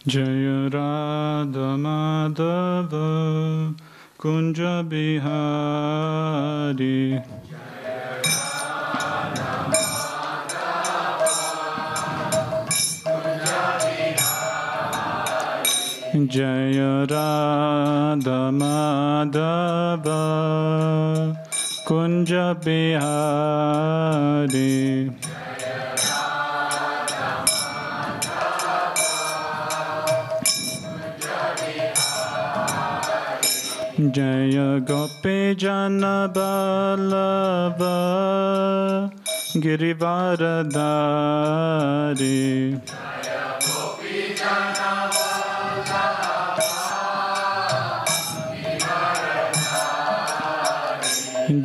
Jaya Radha Madhava Kunja Bihari. Jaya Radha Madhava Kunja Bihari. Jaya Gopi Jana Vallabha Girivaradhari.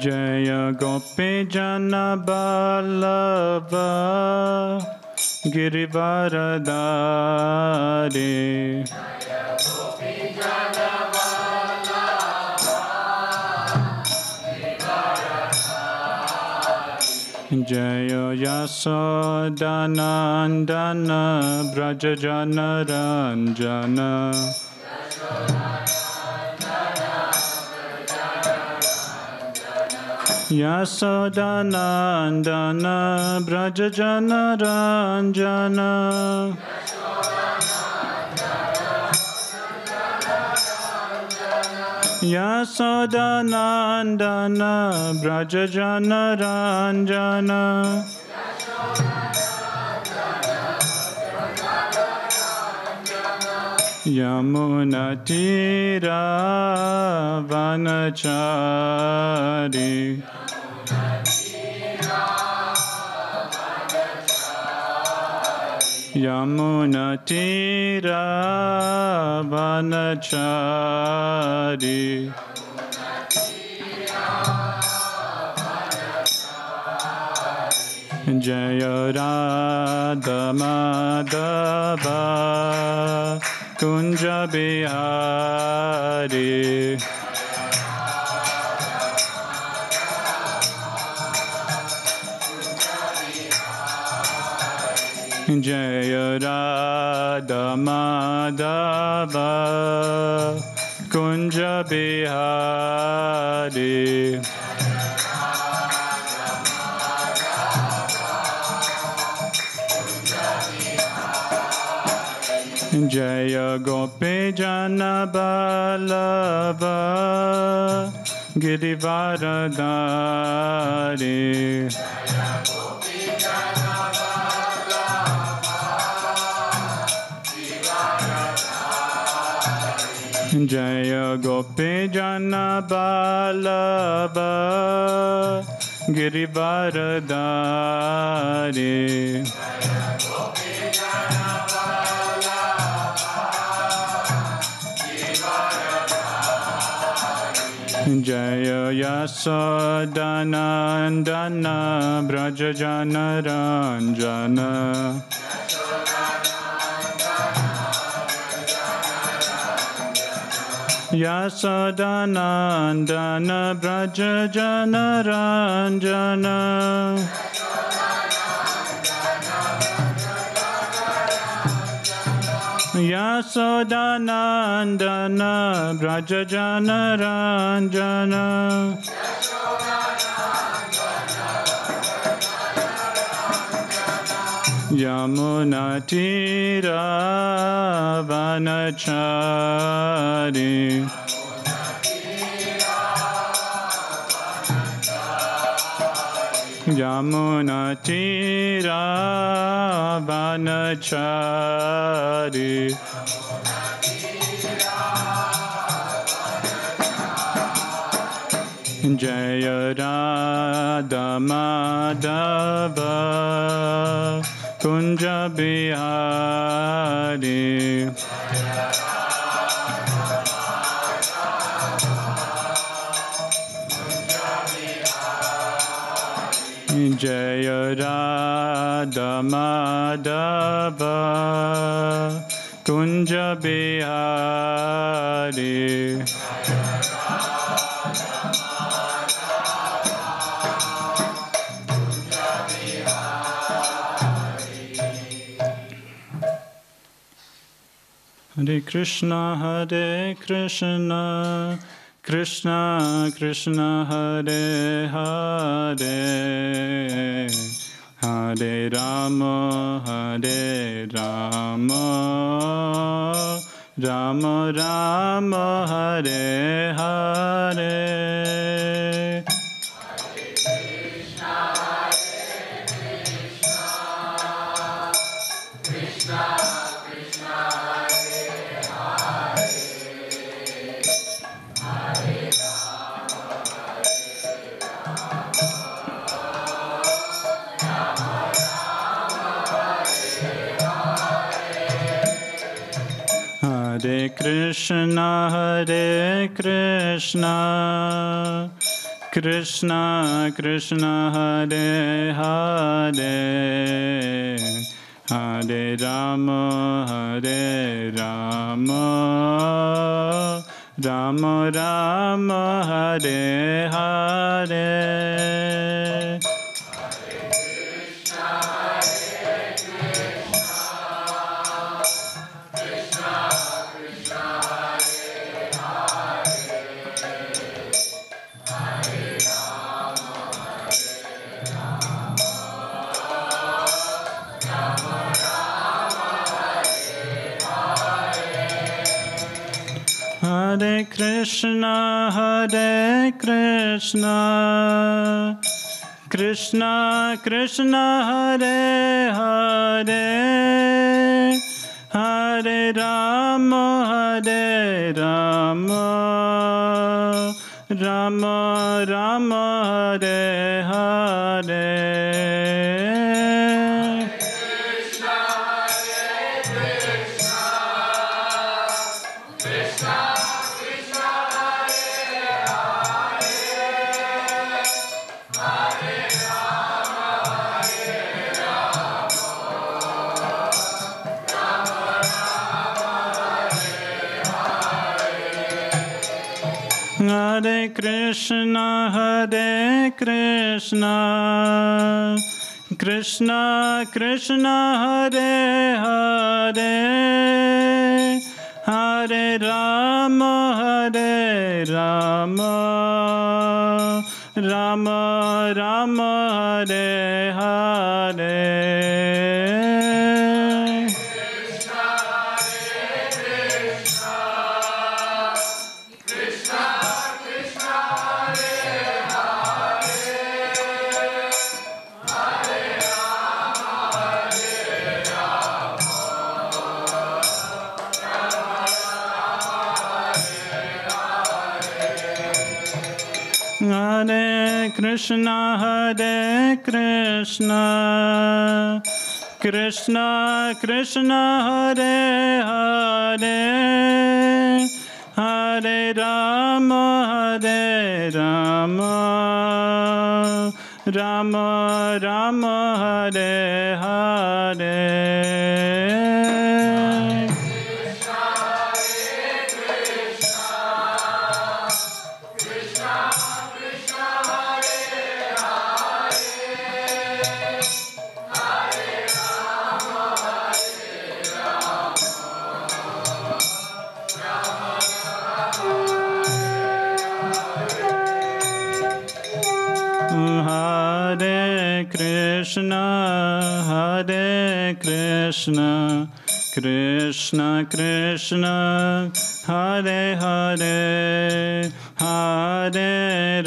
Jaya Gopi Jana Vallabha Girivaradhari. Jaya Yasodhanandana Brajajana Ranjana. Yasodhanandana Brajajana Ranjana. Yasodhanandana Brajajana Ranjana. Yamunatira Vanachari. Yamunatira Vanachari. Jaya Radha Madhava Kunja Bihari. Jaya Radha Madhava Kunja Bihari. Jaya Gopi Jana Vallabha Girivaradhari. Jaya Gopi Jana Vallabha Girivaradhari. Jaya Yasodhanandana Brajajana Ranjana. Yasodhanandana Brajajana Ranjana. Yasodhanandana Brajajana Ranjana. Yamunatira Vanachari. Yamunatira Vanachari. Jaya Radha Madhava Kunja Bihari. Jaya Radha Madhava Kunja Bihari. Hare Krishna, Krishna Krishna, Hare Hare, Hare Rama, Rama Rama, Hare Hare. Hare Krishna, Krishna Krishna, Hare Hare, Hare Rama, Rama Rama, Hare Hare. Hare Krishna, Krishna Krishna, Hare Hare, Hare Rama, Rama Rama, Hare Hare. Hare Krishna, Krishna Krishna, Hare Hare, Hare Rama, Rama Rama, Hare Hare. Hare Krishna, Krishna Krishna, Hare Hare, Hare Rama, Rama Rama, Hare Hare. Hare Krishna, Krishna Krishna, Hare Hare, Hare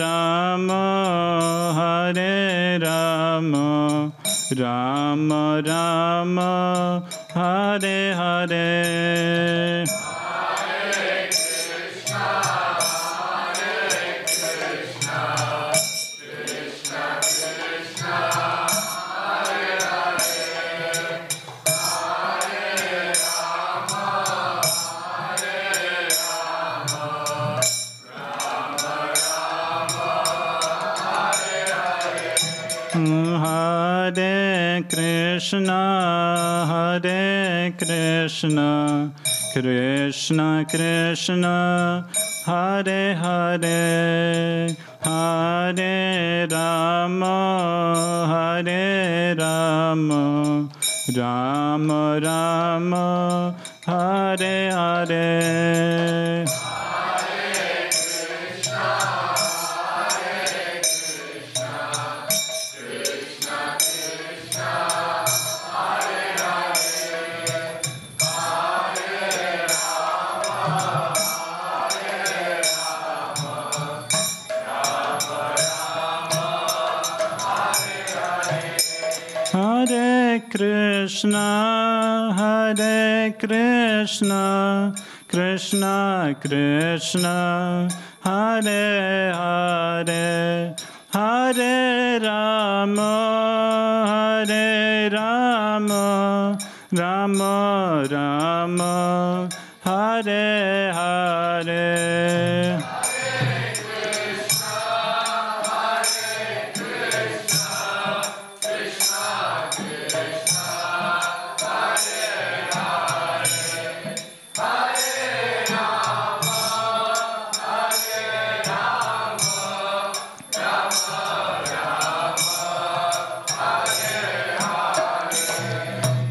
Rama, Rama Rama, Hare Hare. Hare Krishna, Krishna Krishna, Hare Hare, Hare Rama, Rama Rama Hare Hare Hare Krishna, Hare Krishna, Krishna Krishna, Hare Hare, Hare Rama, Hare Rama, Rama Rama, Hare Hare.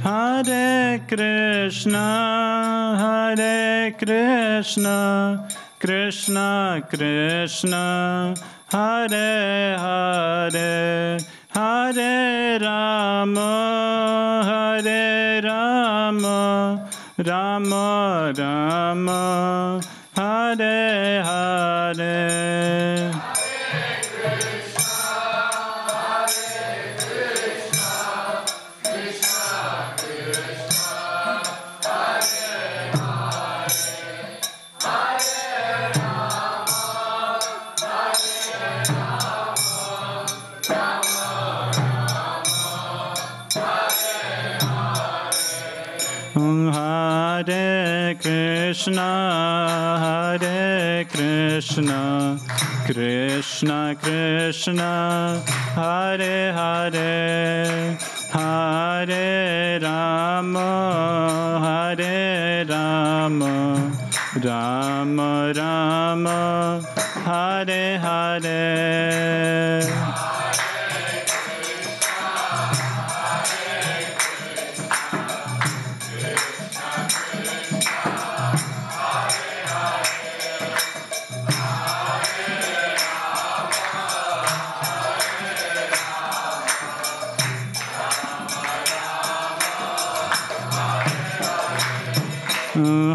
Hare Krishna, Hare Krishna, Krishna Krishna, Hare Hare, Hare Rama, Hare Rama, Rama Rama, Hare Hare. Hare Krishna, Hare Krishna, Krishna Krishna, Hare Hare, Hare Rama, Hare Rama, Rama Rama, Hare Hare.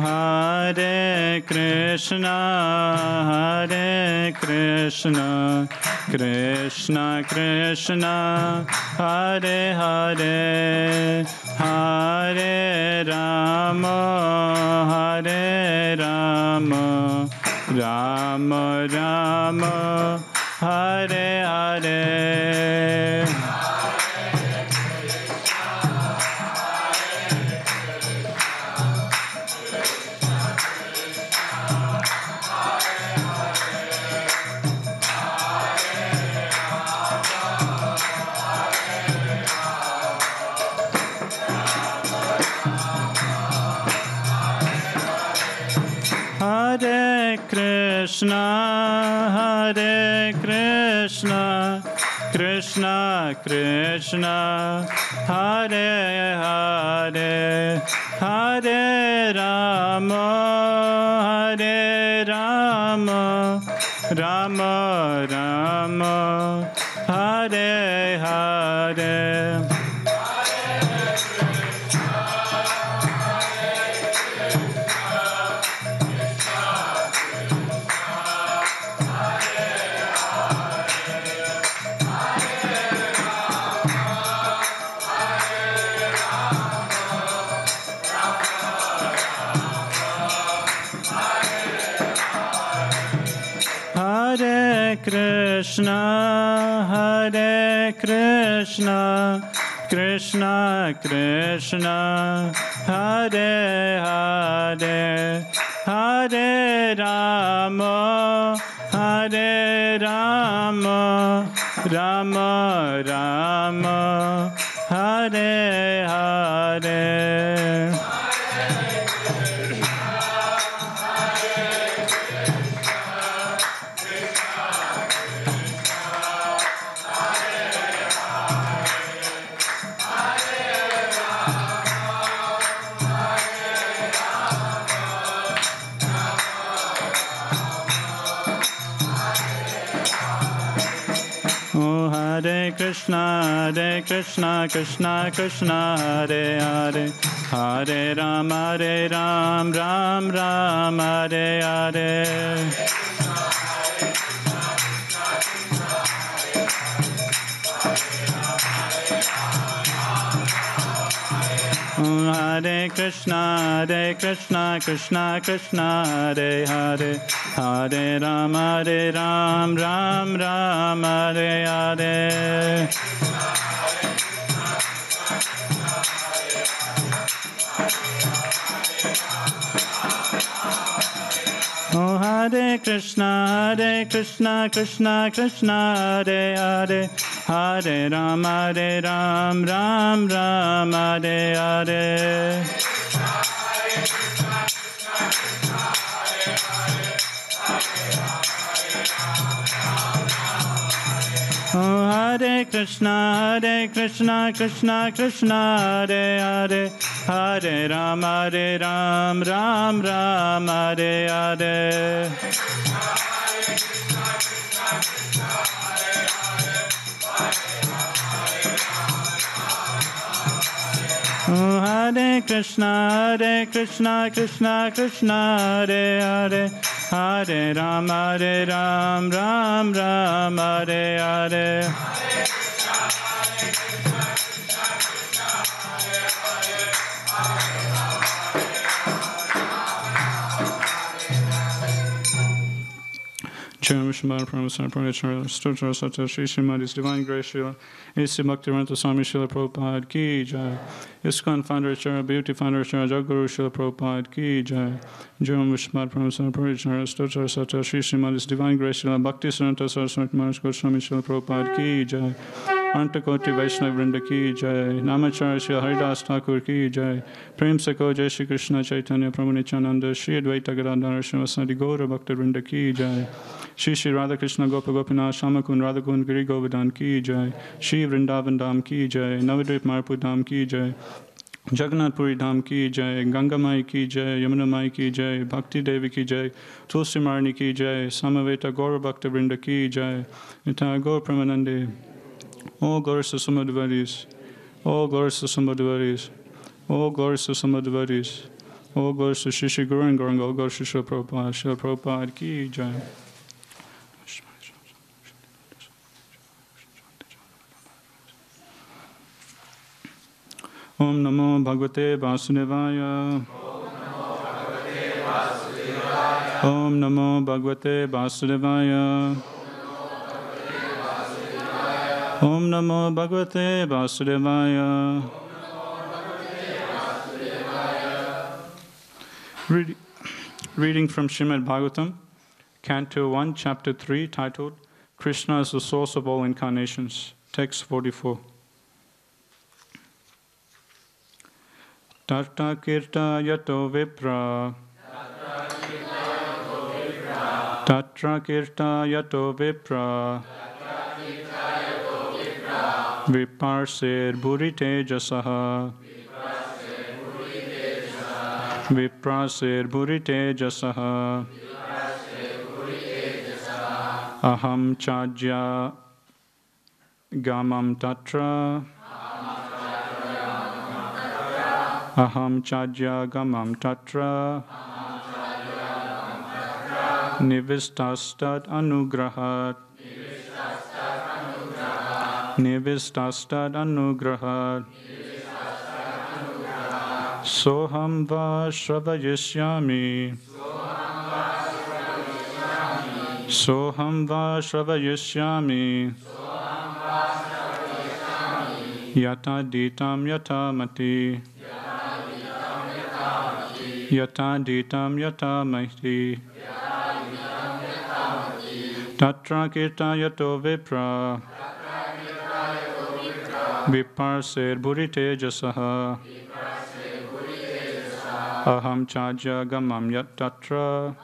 Hare Krishna, Hare Krishna, Krishna Krishna, Hare Hare, Hare Rama, Hare Rama, Rama Rama, Hare Hare. Hare Krishna, Hare Krishna, Krishna Krishna, Hare Hare, Hare Rama, Hare Rama, Rama Rama, Hare Hare. Hare Krishna, Hare Krishna, Krishna Krishna, Hare Hare, Hare Rama, Hare Rama, Rama Rama, Hare Hare. Krishna, Krishna Krishna, Hare Hare, Hare Ram, Ram Ram, Hare Hare. Hare Krishna, Krishna Krishna, Hare Hare, Hare Ram, Ram Ram, Hare Hare. Oh, Hare Krishna, Krishna Krishna, Hare Hare, Hare Ram, Ram Ram, Hare Hare. Oh, Hare Krishna, Krishna Krishna, Hare Hare, Hare Ram, Ram Ram, Hare Hare. Oh, Hare Krishna, Krishna Krishna, Hare Hare, Hare Ram, Ram Ram, Hare Hare. Srimad Bhagavatam, Stotra Sata Sri Srimad, His Divine Grace Srila A.C. Bhaktivedanta Swami Srila Prabhupada Ki Jai. ISKCON Founder Acharya, Beauty Founder Acharya, Jaguru Srila Prabhupada Ki Jai. Jai Srimad Bhagavatam, Stotra Sata Sri Srimad, His Divine Grace Srila Bhakti Siddhanta Saraswati Maharaj Goswami Srila Prabhupada Ki Jai. Antakoti Vaishnav Vrinda Ki Jai. Namacharya Srila Haridas Thakur Ki Jai. Prem Sako Jai Shri Krishna Chaitanya Prabhu Nityananda Shri Advaita Gadadhara Srivasadi Gaura Bhakta Vrinda Ki Jai. Shri Shri Radha Krishna Gopa Gopinath Shamakun Radha Kund Giri Govardhan Ki Jai. Shri Vrindavan Dham Ki Jai. Navadvip Marpur Dham Ki Jai. Jagannath Puri Dham Ki Jai. Ganga Mai Ki Jai. Yamuna Mai Ki Jai. Bhakti Devi Ki Jai. Tulsi Marni Ki Jai. Samaveta Gaura Bhakta Vrinda Ki Jai. Nitya Gaur Pramanande. All glories to Summa devotees. All glories to Summa devotees. All glories to Summa devotees. All glories to Shri Shri Guru and Gauranga. All glories to Srila Prabhupada. Srila Prabhupada Ki Jai. Om Namo Bhagavate Vasudevaya. Om Namo Bhagavate Vasudevaya. Om Namo Bhagavate Vasudevaya. Reading from Srimad Bhagvatam, Canto 1, Chapter 3, titled Krishna is the Source of All Incarnations. Text 44. Tarta kirta yato vipra. Tatra kirta yato vipra. Viparsir bhurite jasaha. Viprasir bhurite jasaha. Aham chajya gamam tatra. Aham chajya gamam tatra. Nivistastad anugrahat. Nivistastad anugrahat. Soham va shravayishyami. Soham va shravayishyami. Yata ditam yata mati. Yata ditam yata mati. Tatra kirta yato vipra. Viparsir bhurite jasaha. Aham chajya gamam yat tatra.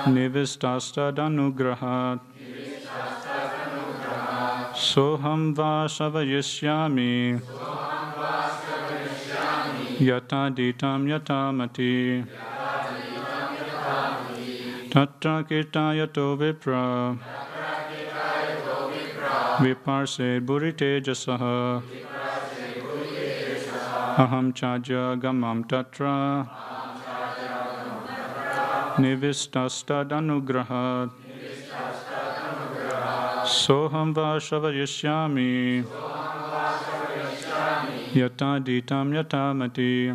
Nivistastad anugrahat. Soham va savayishyami. Yata ditam yata mati. Tatra kirta yato vipra. Viparse burite jasaha. Aham chaja gamam tatra. Nivistastad anugrahat. Soham vashavayishyami. Yata ditam yata mati.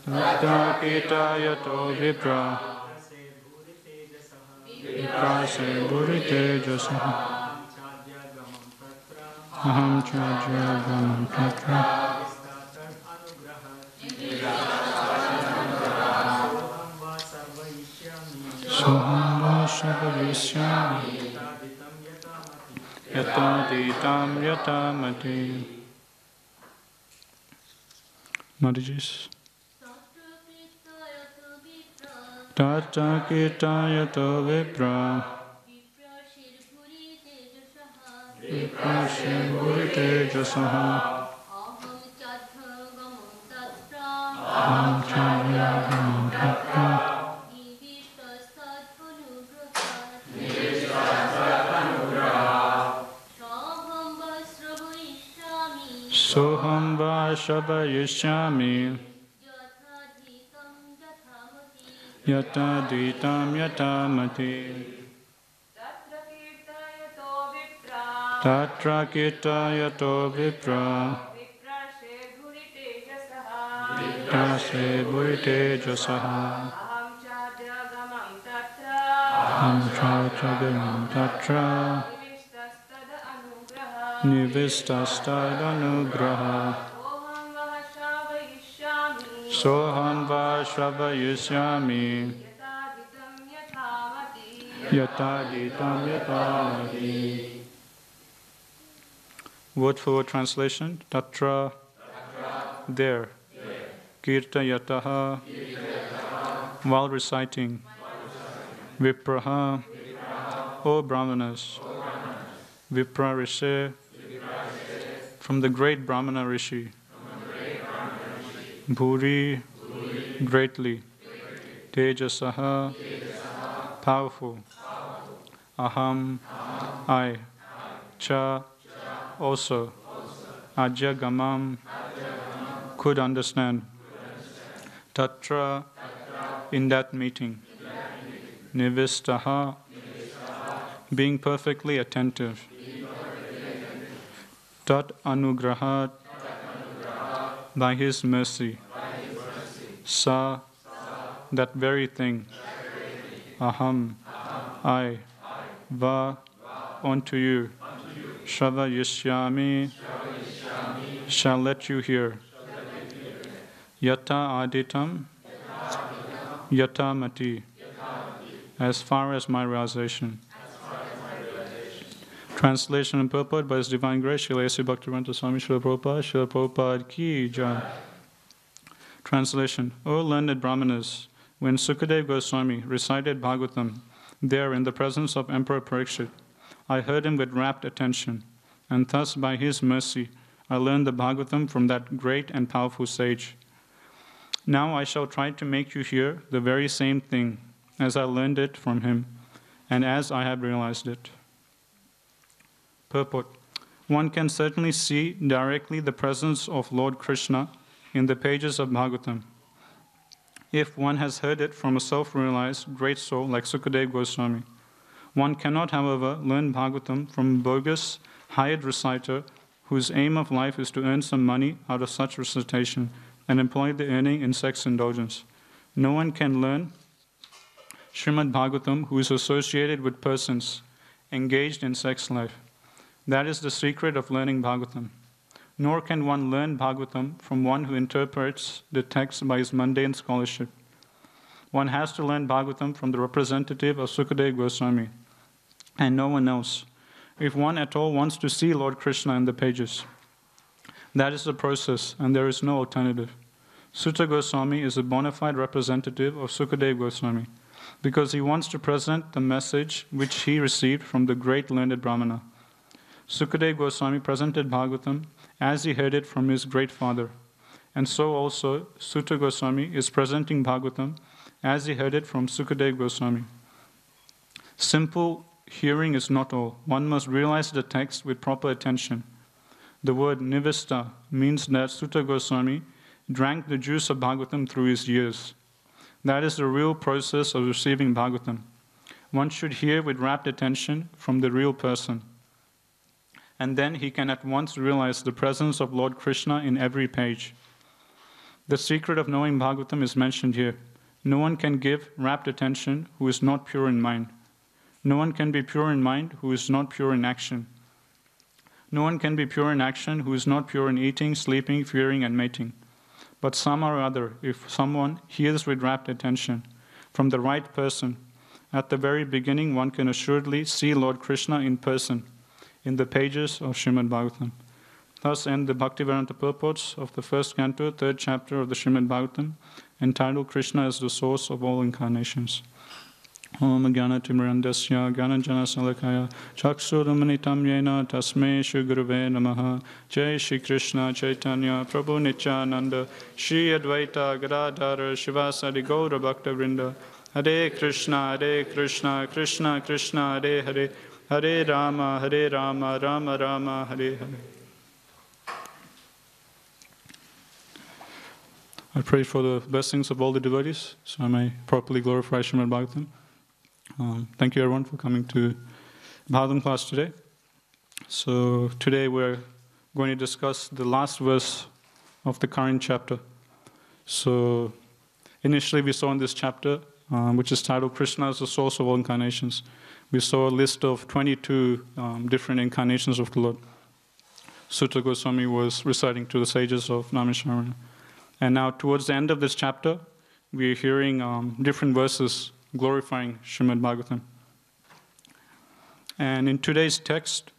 Soham Tatra Kitayato Vipra Viprase Burite Jasaha Aham Chadya Gamam Tatra Soham Vashavayishyami Yata Ditam Yata Mati. Madhijis. Tata Kitayato Vipra Viprasya Burite Jasaha Aham Chadya Gamam Tatra Soham Vashavayishyami Yata Ditam Yata Mati. Tatra Kitayato Vipra Viprase Burite Jasaha Aham Chadya Gamam Tatra Nivistastad anugraha Soham Vashavayishyami Yata Ditam Yata Mati. Word for word translation. Tatra, there. Kirtayataha, while reciting. Vipraha, O Brahmanas. Vipra Rishi, from the great Brahmana Rishi. Bhuri, greatly. Tejasaha, powerful. Aham, I. Cha, also. Ajyagamam, could understand. Tatra, in that meeting. Nivistaha, being perfectly attentive. Tat anugrahat, by his mercy. Sa, that very thing. Aham, I. Va, unto you. Shravayishyami, shall let you hear. Yata aditam, yata mati, as far as my realization. Translation and purport by His Divine Grace, Srila A.C. Bhaktivedanta Swami Srila Prabhupada Ki Jai. Translation. O learned Brahmanas, when Sukadeva Goswami recited Bhagavatam, there in the presence of Emperor Parikshit, I heard him with rapt attention, and thus by his mercy I learned the Bhagavatam from that great and powerful sage. Now I shall try to make you hear the very same thing as I learned it from him, and as I have realized it. Purport. One can certainly see directly the presence of Lord Krishna in the pages of Bhagavatam, if one has heard it from a self-realized great soul like Sukadeva Goswami. One cannot, however, learn Bhagavatam from a bogus, hired reciter whose aim of life is to earn some money out of such recitation and employ the earning in sex indulgence. No one can learn Srimad Bhagavatam who is associated with persons engaged in sex life. That is the secret of learning Bhagavatam. Nor can one learn Bhagavatam from one who interprets the text by his mundane scholarship. One has to learn Bhagavatam from the representative of Sukadeva Goswami, and no one else, if one at all wants to see Lord Krishna in the pages. That is the process, and there is no alternative. Sutta Goswami is a bona fide representative of Sukadeva Goswami, because he wants to present the message which he received from the great learned Brahmana. Sukadeva Goswami presented Bhagavatam as he heard it from his great father, and so also Sutta Goswami is presenting Bhagavatam as he heard it from Sukadeva Goswami. Simple hearing is not all. One must realize the text with proper attention. The word nivista means that Sutta Goswami drank the juice of Bhagavatam through his ears. That is the real process of receiving Bhagavatam. One should hear with rapt attention from the real person. And then he can at once realize the presence of Lord Krishna in every page. The secret of knowing Bhagavatam is mentioned here. No one can give rapt attention who is not pure in mind. No one can be pure in mind who is not pure in action. No one can be pure in action who is not pure in eating, sleeping, fearing, and mating. But somehow or other, if someone hears with rapt attention from the right person, at the very beginning one can assuredly see Lord Krishna in person in the pages of Srimad Bhagavatam. Thus end the Bhaktivedanta purports of the first canto, third chapter of the Srimad Bhagavatam, entitled Krishna is the source of all incarnations. Om Jnana Timirandasya Jnananjana Salakaya Chaksurumanitam Yena Tasme Shri Guruve Namaha Jai Shri Krishna Chaitanya Prabhu Nityananda Shri Advaita Gadadhara Shivasadi Gaura Bhakta Vrinda Hare Krishna Krishna Krishna Hare Hare Hare Rama Rama Rama Hare Hare. I pray for the blessings of all the devotees so I may properly glorify Srimad Bhagavatam. Thank you everyone for coming to Bhagavatam class today. So today we're going to discuss the last verse of the current chapter. So initially we saw in this chapter, which is titled Krishna is the source of all incarnations, we saw a list of 22 different incarnations of the Lord. Sutta Goswami was reciting to the sages of Naimisharana. And now towards the end of this chapter, we're hearing different verses glorifying Srimad Bhagavatam. And in today's text,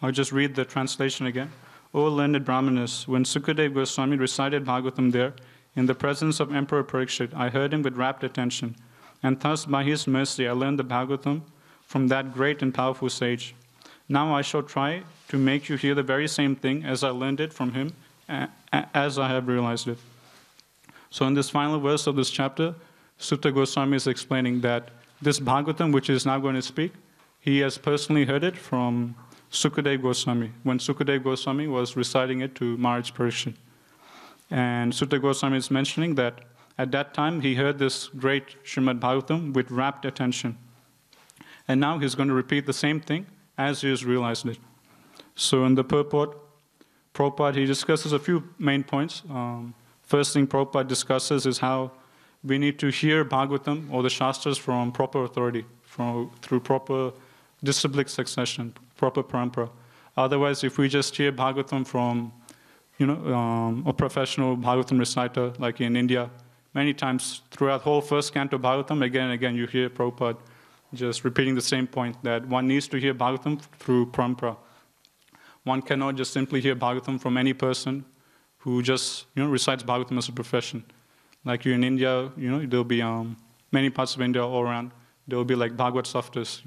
I'll just read the translation again. O learned Brahmanas, when Sukadeva Goswami recited Bhagavatam there, in the presence of Emperor Parikshit, I heard him with rapt attention, and thus by his mercy I learned the Bhagavatam from that great and powerful sage. Now I shall try to make you hear the very same thing as I learned it from him, as I have realized it. So in this final verse of this chapter, Sutta Goswami is explaining that this Bhagavatam, which is now going to speak, he has personally heard it from Sukadeva Goswami, when Sukadeva Goswami was reciting it to Maharaj Parikshit. And Sutta Goswami is mentioning that at that time he heard this great Srimad Bhagavatam with rapt attention. And now he's going to repeat the same thing as he has realized it. So in the purport, Prabhupada, he discusses a few main points. First thing Prabhupada discusses is how we need to hear Bhagavatam or the Shastras from proper authority, through proper disciplic succession, proper parampara. Otherwise, if we just hear Bhagavatam from, a professional Bhagavatam reciter, like in India, many times throughout the whole first canto Bhagavatam, again and again you hear Prabhupada just repeating the same point, that one needs to hear Bhagavatam through parampara. One cannot just simply hear Bhagavatam from any person who just, recites Bhagavatam as a profession. Like you in India, there'll be many parts of India all around. There will be like Bhagavad Saftas,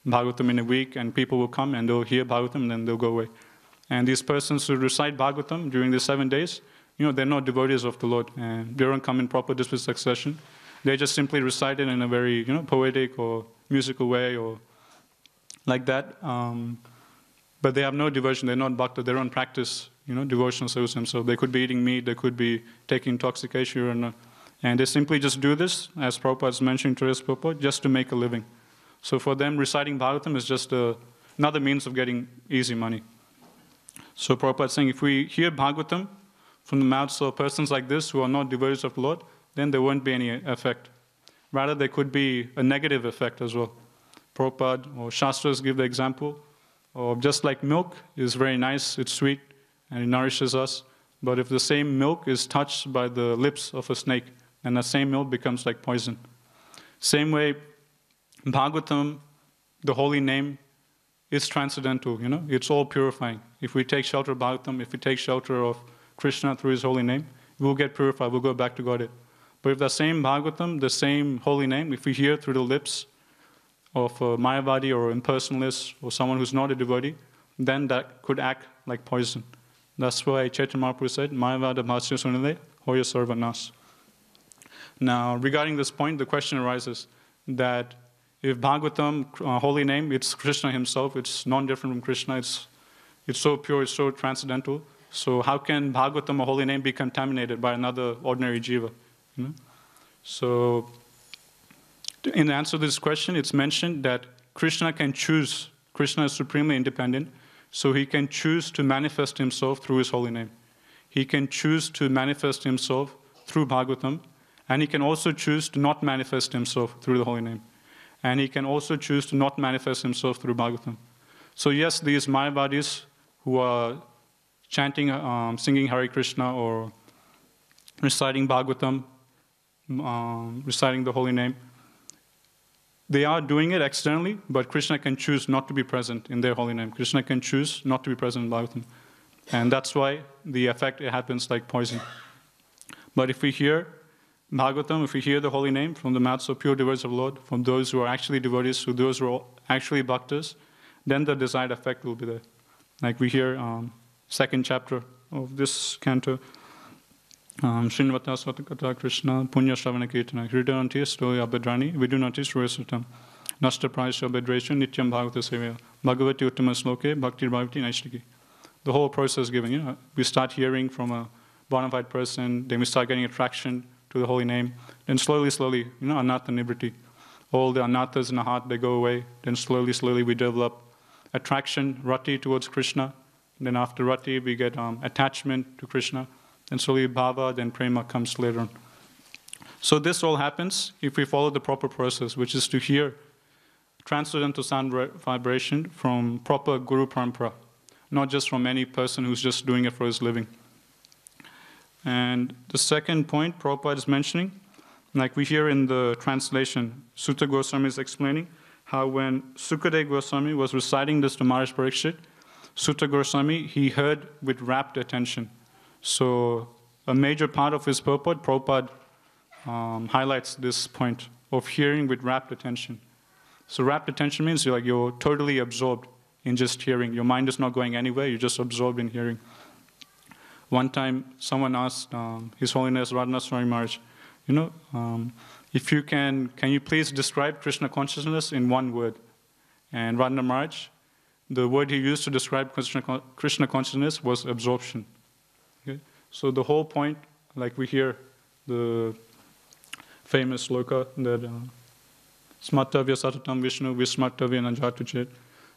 Bhagavatam in a week, and people will come and they'll hear Bhagavatam and then they'll go away. And these persons who recite Bhagavatam during the 7 days, they're not devotees of the Lord, and they don't come in proper disciplic succession. They just simply recite it in a very, poetic or musical way or like that. But they have no devotion. They're not bhakta. They don't practice, devotional service themselves. They could be eating meat. They could be taking intoxication. And they simply just do this, as Prabhupada is mentioning to his purport, just to make a living. So for them, reciting Bhagavatam is just another means of getting easy money. So Prabhupada is saying, if we hear Bhagavatam from the mouths of persons like this who are not devotees of the Lord, then there won't be any effect. Rather, there could be a negative effect as well. Prabhupada or Shastras give the example of just like milk is very nice, it's sweet, and it nourishes us. But if the same milk is touched by the lips of a snake, then that same milk becomes like poison. Same way, Bhagavatam, the holy name, is transcendental, it's all purifying. If we take shelter of Bhagavatam, if we take shelter of Krishna through his holy name, we'll get purified, we'll go back to Godhead. But if the same Bhagavatam, the same holy name, if we hear through the lips of a Mayavadi or impersonalist or someone who's not a devotee, then that could act like poison. That's why Chaitanya Mahaprabhu said, Mayavada bhasya sunile hoya sarvanas. Now, regarding this point, the question arises that if Bhagavatam, holy name, it's Krishna himself, it's non-different from Krishna, it's so pure, it's so transcendental, so how can Bhagavatam, a holy name, be contaminated by another ordinary jiva? So, in answer to this question, it's mentioned that Krishna can choose. Krishna is supremely independent, so he can choose to manifest himself through his holy name. He can choose to manifest himself through Bhagavatam, and he can also choose to not manifest himself through the holy name. And he can also choose to not manifest himself through Bhagavatam. So yes, these Mayavadis who are chanting, singing Hare Krishna or reciting Bhagavatam, reciting the holy name, they are doing it externally, but Krishna can choose not to be present in their holy name. Krishna can choose not to be present in Bhagavatam. And that's why the effect, it happens like poison. But if we hear Bhagavatam, if we hear the holy name from the mouths of pure devotees of the Lord, from those who are actually devotees, from those who are actually bhaktas, then the desired effect will be there. Like we hear second chapter of this canto, Srinvata Svatakata Krishna Punya Shravana Kirtana Hridayanti Stoya Abhadrani Vidunati Shruyasutam Nasta Prayasya Abhadresha Nityam Bhagavata Sevaya Bhagavati Uttama Sloke Bhakti Bhagavati Naishtiki. The whole process given, we start hearing from a bona fide person, then we start getting attraction to the holy name. Then slowly, anartha nibriti. All the anathas in the heart, they go away. Then slowly we develop attraction, rati towards Krishna. And then after rati, we get attachment to Krishna. Then slowly bhava, then prema comes later on. So this all happens if we follow the proper process, which is to hear transcendental sound vibration from proper Guru Parampara, not just from any person who's just doing it for his living. And the second point Prabhupada is mentioning, like we hear in the translation, Sutta Goswami is explaining how when Sukadeva Goswami was reciting this to Maharaj Parikshit, Sutta Goswami, he heard with rapt attention. So a major part of his purport, Prabhupada highlights this point of hearing with rapt attention. So rapt attention means you're totally absorbed in just hearing. Your mind is not going anywhere, you're just absorbed in hearing. One time, someone asked His Holiness Radhanath Swami Maharaj, if you can you please describe Krishna consciousness in one word? And Radhanath Maharaj, the word he used to describe Krishna consciousness was absorption. Okay? So the whole point, like we hear the famous sloka that Smartavya Satatam Vishnu Vismartavya Nanjatuchet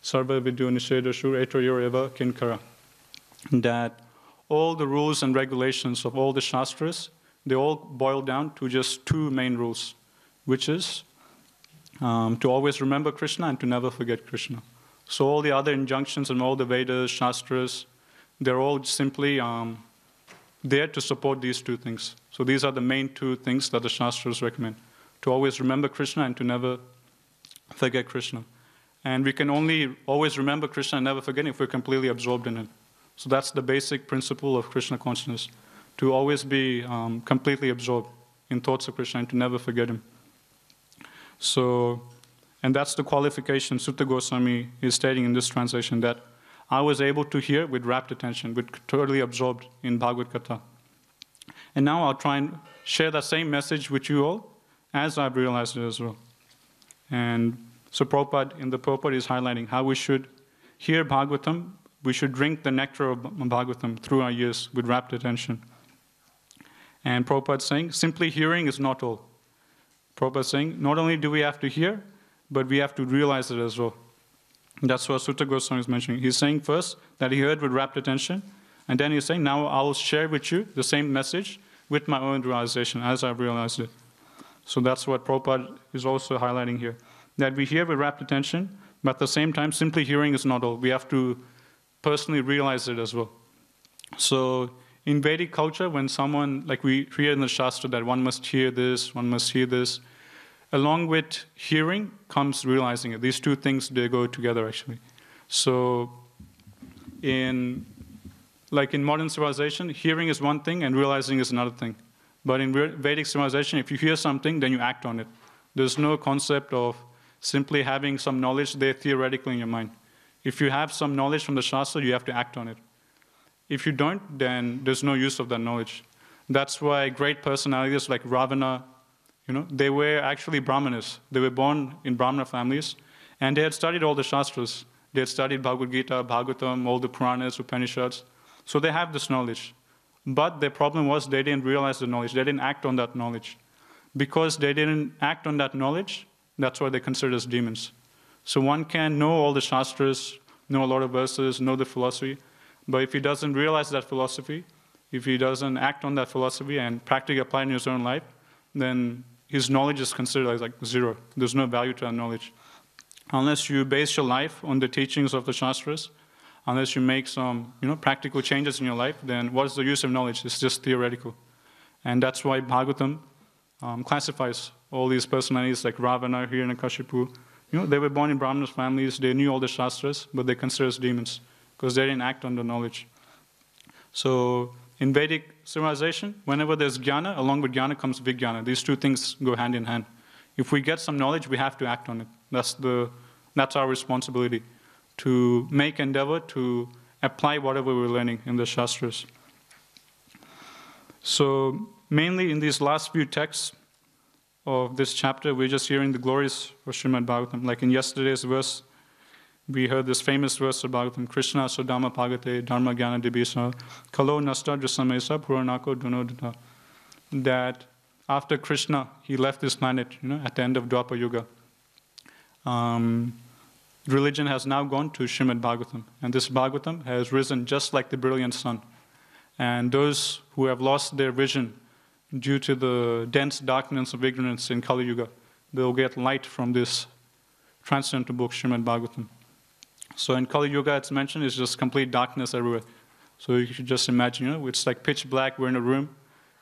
Sarva Vidya Nishedashur Etroyor Eva Kinkara. That all the rules and regulations of all the Shastras, they all boil down to just two main rules, which is to always remember Krishna and to never forget Krishna. So all the other injunctions and all the Vedas, Shastras, they're all simply there to support these two things. So these are the main two things that the Shastras recommend, to always remember Krishna and to never forget Krishna. And we can only always remember Krishna and never forget if we're completely absorbed in Him. So that's the basic principle of Krishna consciousness, to always be completely absorbed in thoughts of Krishna and to never forget Him. So, and that's the qualification Sutta Goswami is stating in this translation, that I was able to hear with rapt attention, with totally absorbed in Bhagavad Gita. And now I'll try and share that same message with you all as I've realized it as well. And so Prabhupada, in the Prabhupada is highlighting how we should hear Bhagavatam. We should drink the nectar of Bhagavatam through our ears with rapt attention. And Prabhupada is saying, simply hearing is not all. Prabhupada is saying, not only do we have to hear, but we have to realize it as well. That's what Sutta Goswami is mentioning. He's saying first that he heard with rapt attention, and then he's saying, now I'll share with you the same message with my own realization, as I've realized it. So that's what Prabhupada is also highlighting here. That we hear with rapt attention, but at the same time, simply hearing is not all. We have to personally realize it as well. So in Vedic culture, when someone, like we hear in the Shastra that one must hear this, along with hearing comes realizing it. These two things, they go together actually. So like in modern civilization, hearing is one thing and realizing is another thing. But in Vedic civilization, if you hear something, then you act on it. There's no concept of simply having some knowledge there theoretically in your mind. If you have some knowledge from the Shastra, you have to act on it. If you don't, then there's no use of that knowledge. That's why great personalities like Ravana, they were actually Brahmanas. They were born in Brahmana families, and they had studied all the Shastras. They had studied Bhagavad Gita, Bhagavatam, all the Puranas, Upanishads. So they have this knowledge. But their problem was they didn't realize the knowledge. They didn't act on that knowledge. Because they didn't act on that knowledge, that's why they're considered as demons. So one can know all the Shastras, know a lot of verses, know the philosophy, but if he doesn't realize that philosophy, if he doesn't act on that philosophy and practically apply it in his own life, then his knowledge is considered as like zero. There's no value to that knowledge. Unless you base your life on the teachings of the Shastras, unless you make some practical changes in your life, then what is the use of knowledge? It's just theoretical. And that's why Bhagavatam classifies all these personalities like Ravana, Hiranyakashipu. They were born in Brahmana families, they knew all the Shastras, but they considered as demons because they didn't act on the knowledge. So in Vedic civilization, whenever there's jnana, along with jnana comes vijnana. These two things go hand in hand. If we get some knowledge, we have to act on it. That's our responsibility, to make endeavor to apply whatever we're learning in the Shastras. So mainly in these last few texts of this chapter, we're just hearing the glories of Srimad Bhagavatam. Like in yesterday's verse, we heard this famous verse of Bhagavatam, Krishna Sodama Pagate Dharma Jnana Dibisa Kalo Nasta Drasamesa Puranako Dunodata. That after Krishna, he left this planet, at the end of Dwapara Yuga. Religion has now gone to Srimad Bhagavatam. And this Bhagavatam has risen just like the brilliant sun. And those who have lost their vision due to the dense darkness of ignorance in Kali Yuga, they'll get light from this transcendental book, Srimad Bhagavatam. So in Kali Yuga, it's mentioned, it's just complete darkness everywhere. So you should just imagine, it's like pitch black, we're in a room,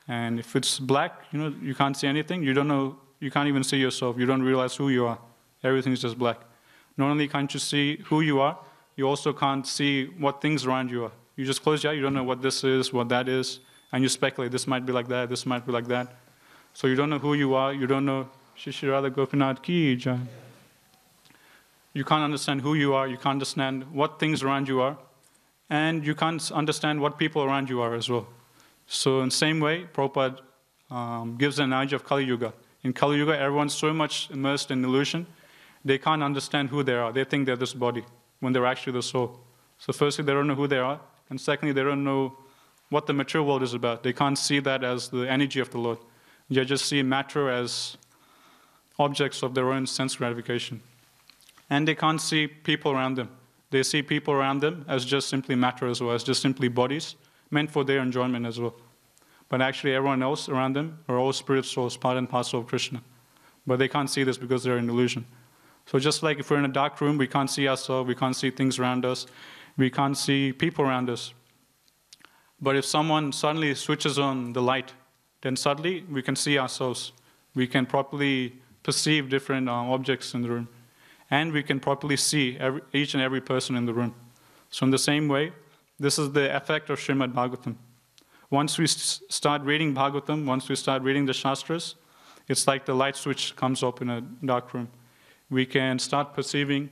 and if it's black, you can't see anything, you can't even see yourself, you don't realize who you are. Everything's just black. Not only can't you see who you are, you also can't see what things around you are. You just close your eye, you don't know what this is, what that is, and you speculate, this might be like that, this might be like that. So you don't know who you are, you don't know, Shishirada Gopinath Ki Jai. You can't understand who you are, you can't understand what things around you are, and you can't understand what people around you are as well. So in the same way, Prabhupada gives an analogy of Kali Yuga. In Kali Yuga, everyone's so much immersed in illusion, they can't understand who they are. They think they're this body, when they're actually the soul. So firstly, they don't know who they are, and secondly, they don't know what the material world is about. They can't see that as the energy of the Lord. They just see matter as objects of their own sense gratification. And they can't see people around them. They see people around them as just simply matter as well, as just simply bodies, meant for their enjoyment as well. But actually everyone else around them are all spirit souls, part and parcel of Krishna. But they can't see this because they're in illusion. So just like if we're in a dark room, we can't see ourselves, we can't see things around us, we can't see people around us. But if someone suddenly switches on the light, then suddenly we can see ourselves. We can properly perceive different objects in the room. And we can properly see each and every person in the room. So in the same way, this is the effect of Srimad Bhagavatam. Once we start reading Bhagavatam, once we start reading the Shastras, it's like the light switch comes up in a dark room. We can start perceiving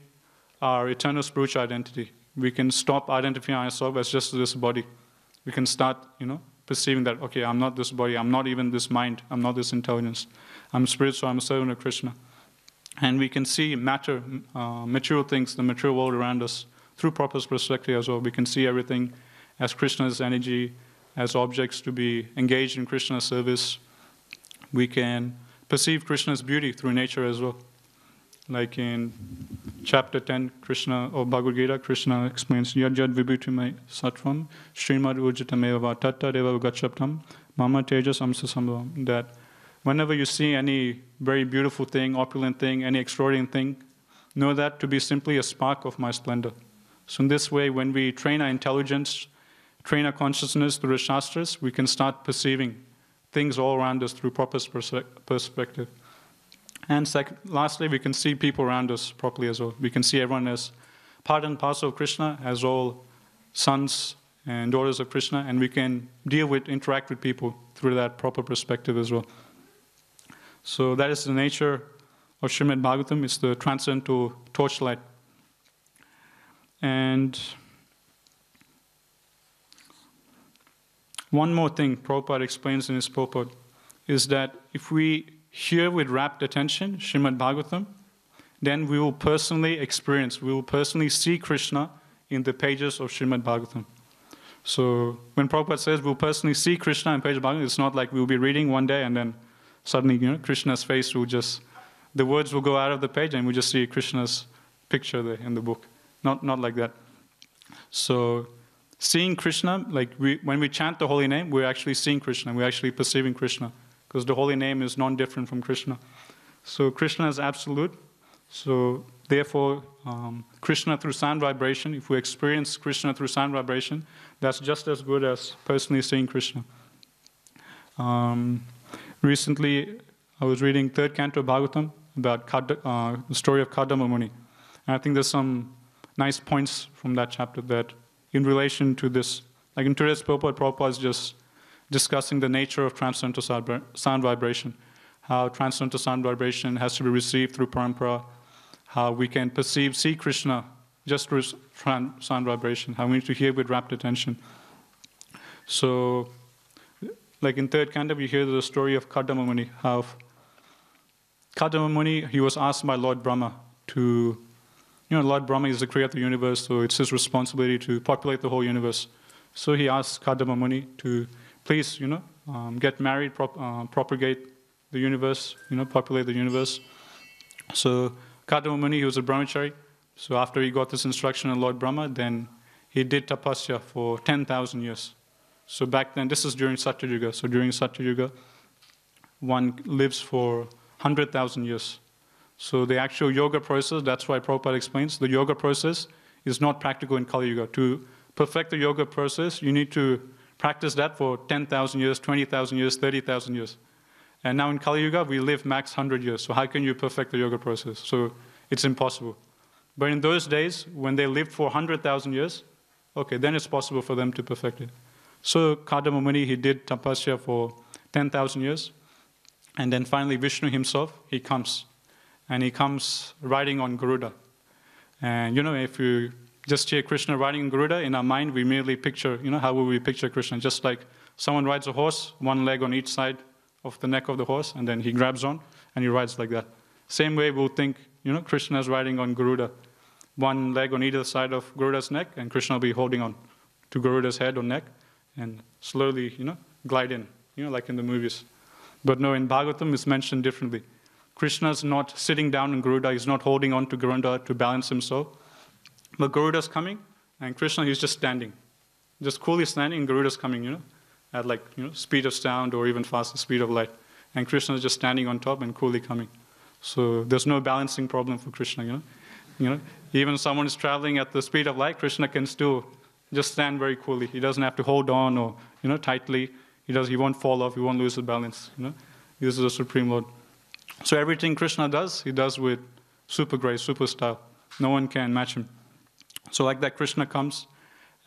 our eternal spiritual identity. We can stop identifying ourselves as just this body. We can start, perceiving that, okay, I'm not this body, I'm not even this mind, I'm not this intelligence. I'm spirit, so I'm a servant of Krishna. And we can see matter, material things, the material world around us, through proper perspective as well. We can see everything as Krishna's energy, as objects to be engaged in Krishna's service. We can perceive Krishna's beauty through nature as well. Like in chapter 10, of Bhagavad Gita, Krishna explains, Yad Yad Vibhutimai Sattvam, Srimad Ujjitameva Tatta Deva Gachaptam, Mama Tejas Amsa Sambhavam. That whenever you see any very beautiful thing, opulent thing, any extraordinary thing, know that to be simply a spark of my splendor. So in this way, when we train our intelligence, train our consciousness through the Shastras, we can start perceiving things all around us through proper perspective. And lastly, we can see people around us properly as well. We can see everyone as part and parcel of Krishna, as all sons and daughters of Krishna, and we can interact with people through that proper perspective as well. So that is the nature of Srimad Bhagavatam. It's the transcendental torchlight. And one more thing Prabhupada explains in his purport is that if we hear with rapt attention Srimad Bhagavatam, then we will personally see Krishna in the pages of Srimad Bhagavatam. So when Prabhupada says we'll personally see Krishna in pages of Bhagavatam, it's not like we'll be reading one day and then suddenly, Krishna's face will the words will go out of the page and we'll just see Krishna's picture there in the book. Not like that. So seeing Krishna, when we chant the holy name, we're actually seeing Krishna, we're actually perceiving Krishna, because the holy name is non-different from Krishna. So Krishna is absolute. So therefore, Krishna through sound vibration, if we experience Krishna through sound vibration, that's just as good as personally seeing Krishna. Recently, I was reading third canto of Bhagavatam about the story of Kadama Muni. And I think there's some nice points from that chapter that in relation to this, like in today's purport, Prabhupada is just discussing the nature of transcendental sound vibration, how transcendental sound vibration has to be received through parampara, how we can see Krishna just through sound vibration, how we need to hear with rapt attention. So, like in third canto, we hear the story of Kadama Muni, how Kadama Muni, he was asked by Lord Brahma to, Lord Brahma is the creator of the universe, so it's his responsibility to populate the whole universe. So he asked Kadama Muni to please, get married, propagate the universe, populate the universe. So Kadama Muni, he was a brahmachari. So after he got this instruction of Lord Brahma, then he did tapasya for 10,000 years. So back then, this is during Satya Yuga. So during Satya Yuga, one lives for 100,000 years. So the actual yoga process, that's why Prabhupada explains, the yoga process is not practical in Kali Yuga. To perfect the yoga process, you need to practice that for 10,000 years, 20,000 years, 30,000 years. And now in Kali Yuga, we live max 100 years. So how can you perfect the yoga process? So it's impossible. But in those days, when they lived for 100,000 years, okay, then it's possible for them to perfect it. So Kadama Muni, he did tapasya for 10,000 years. And then finally Vishnu himself, he comes. And he comes riding on Garuda. And if you just hear Krishna riding on Garuda, in our mind we immediately picture, how will we picture Krishna? Just like someone rides a horse, one leg on each side of the neck of the horse, and then he grabs on and he rides like that. Same way we'll think, Krishna is riding on Garuda. One leg on either side of Garuda's neck, and Krishna will be holding on to Garuda's head or neck, and slowly, glide in, like in the movies. But no, in Bhagavatam it's mentioned differently. Krishna's not sitting down on Garuda, he's not holding on to Garuda to balance himself. But Garuda's coming, and Krishna, he's just standing. Just coolly standing, and Garuda's coming, at speed of sound or even faster speed of light. And Krishna is just standing on top and coolly coming. So there's no balancing problem for Krishna, Even if someone is traveling at the speed of light, Krishna can still just stand very coolly. He doesn't have to hold on or, tightly. He won't fall off, he won't lose the balance, This is the Supreme Lord. So everything Krishna does, he does with super grace, super style. No one can match him. So like that, Krishna comes,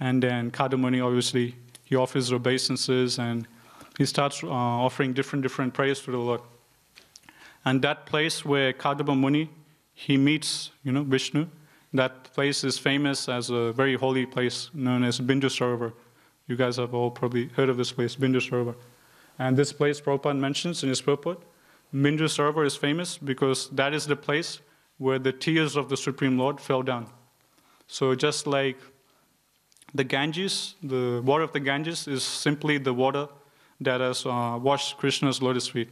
and then Kadama Muni, obviously, he offers obeisances, and he starts offering different prayers to the Lord. And that place where Kadama Muni, he meets, Vishnu, that place is famous as a very holy place known as Bindu Sarovar. You guys have all probably heard of this place, Bindu Sarovar. And this place Prabhupada mentions in his purport. Bindu Sarovar is famous because that is the place where the tears of the Supreme Lord fell down. So just like the Ganges, the water of the Ganges is simply the water that has washed Krishna's lotus feet.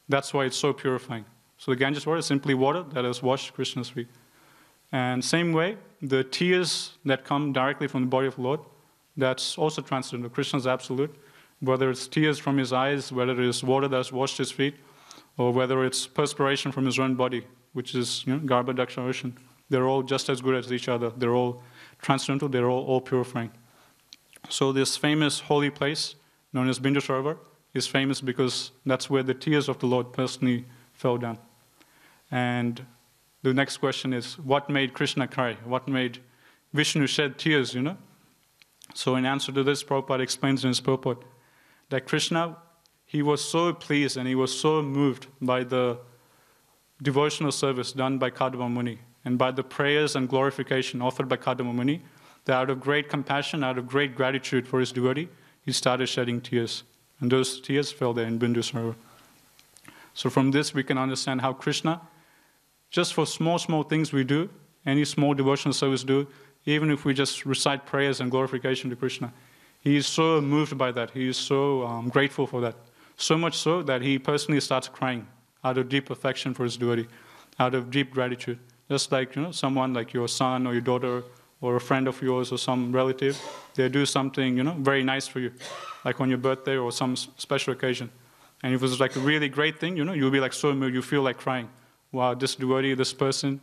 That's why it's so purifying. So the Ganges water is simply water that has washed Krishna's feet. And same way, the tears that come directly from the body of the Lord, that's also transcendental. Krishna's absolute. Whether it's tears from his eyes, whether it is water that has washed his feet, or whether it's perspiration from his own body, which is Garbha Daksha ocean. They're all just as good as each other. They're all transcendental, they're all purifying. So this famous holy place, known as Bindu Sarovar, is famous because that's where the tears of the Lord personally fell down. And the next question is, what made Krishna cry? What made Vishnu shed tears, So in answer to this, Prabhupada explains in his purport that Krishna, he was so pleased and he was so moved by the devotional service done by Kadamba Muni and by the prayers and glorification offered by Kadamba Muni, that out of great compassion, out of great gratitude for his devotee, he started shedding tears. And those tears fell there in Bindu Sarovar. So from this we can understand how Krishna, just for small things we do, any small devotional service do, even if we just recite prayers and glorification to Krishna, he is so moved by that. He is so grateful for that. So much so that he personally starts crying out of deep affection for his devotee, out of deep gratitude. Just like, someone like your son or your daughter or a friend of yours or some relative, they do something, very nice for you, like on your birthday or some special occasion. And if it was like a really great thing, you'll be like so moved, you feel like crying. Wow, this devotee, this person,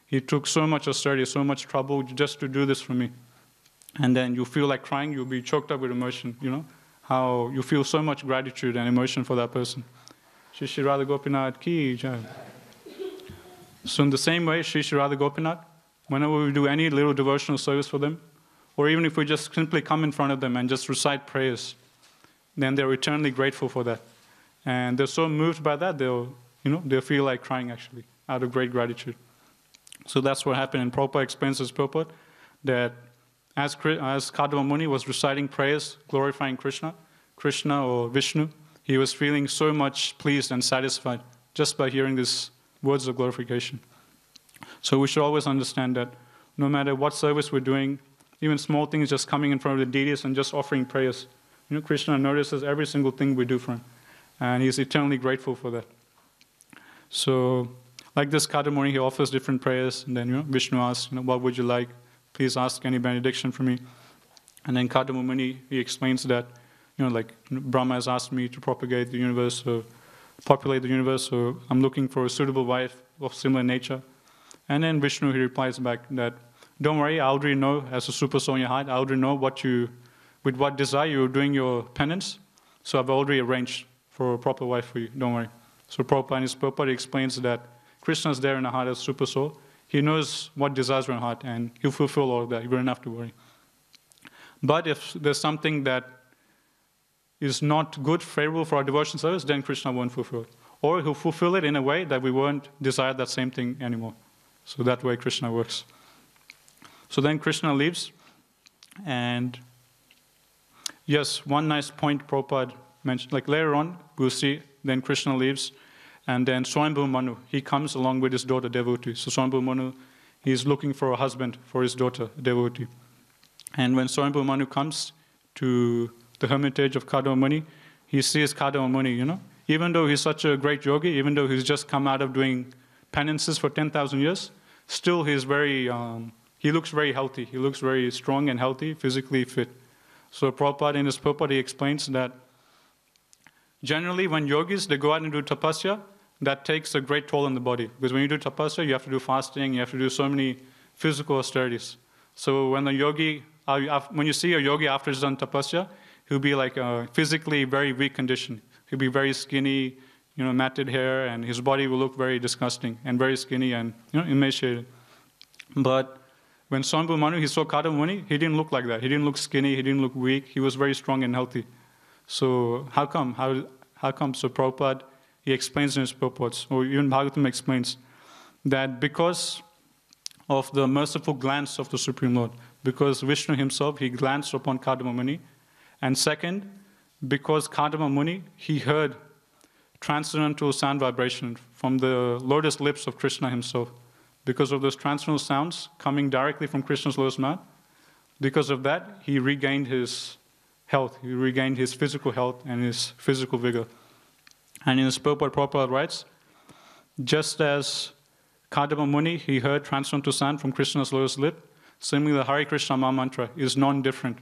he took so much austerity, so much trouble just to do this for me. And then you feel like crying, you'll be choked up with emotion, how you feel so much gratitude and emotion for that person. Shri Shri Radha Gopinath ki jai. So in the same way, Shri Shri Radha Gopinath, whenever we do any little devotional service for them, or even if we just simply come in front of them and just recite prayers, then they're eternally grateful for that. And they're so moved by that, they'll feel like crying actually, out of great gratitude. So that's what happened. And Prabhupada explains his purport that as Kadamba Muni was reciting prayers, glorifying Krishna or Vishnu, he was feeling so much pleased and satisfied just by hearing these words of glorification. So we should always understand that no matter what service we're doing, even small things, just coming in front of the deities and just offering prayers, Krishna notices every single thing we do for him. And he's eternally grateful for that. So, like this Kadamba Muni, he offers different prayers, and then Vishnu asks, what would you like? Please ask any benediction for me. And then Kadamba Muni, he explains that, like Brahma has asked me to propagate the universe or populate the universe, so I'm looking for a suitable wife of similar nature. And then Vishnu, he replies back that, don't worry, I already know, as a super soul in your heart, I already know with what desire you're doing your penance, so I've already arranged for a proper wife for you, don't worry. So Prabhupada in his purport explains that Krishna's there in the heart as super soul. He knows what desires are in the heart, and he'll fulfill all of that. You don't have to worry. But if there's something that is not good, favorable for our devotion service, then Krishna won't fulfill it. Or he'll fulfill it in a way that we won't desire that same thing anymore. So that way Krishna works. So then Krishna leaves, and yes, one nice point Prabhupada mentioned, like later on, we'll see, then Krishna leaves, and then Swayambhu Manu, he comes along with his daughter Devoti. So Swayambhu Manu, he's looking for a husband for his daughter Devoti. And when Swayambhu Manu comes to the hermitage of Kadamba Muni, he sees Kadamba Muni, Even though he's such a great yogi, even though he's just come out of doing penances for 10,000 years, still he's he looks very healthy. He looks very strong and healthy, physically fit. So Prabhupada in his purport, he explains that generally when yogis, they go out and do tapasya, that takes a great toll on the body. Because when you do tapasya, you have to do fasting, you have to do so many physical austerities. So when you see a yogi after he's done tapasya, he'll be like physically very weak condition. He'll be very skinny, matted hair, and his body will look very disgusting and very skinny and emaciated. But when Swayambhu Manu, he saw Kadamba Muni, he didn't look like that. He didn't look skinny, he didn't look weak, he was very strong and healthy. So how come? How come? So Prabhupada, he explains in his purports, or even Bhagavatam explains, that because of the merciful glance of the Supreme Lord, because Vishnu himself, he glanced upon Kadamba Muni, and second, because Kadamba Muni, he heard transcendental sound vibration from the lotus lips of Krishna himself. Because of those transcendental sounds coming directly from Krishna's lotus mouth, because of that, he regained his health, he regained his physical health and his physical vigor. And in his purport, Prabhupada writes, just as Kadamba Muni, he heard transcendental sound from Krishna's lotus lip, similarly the Hare Krishna Maha Mantra is non-different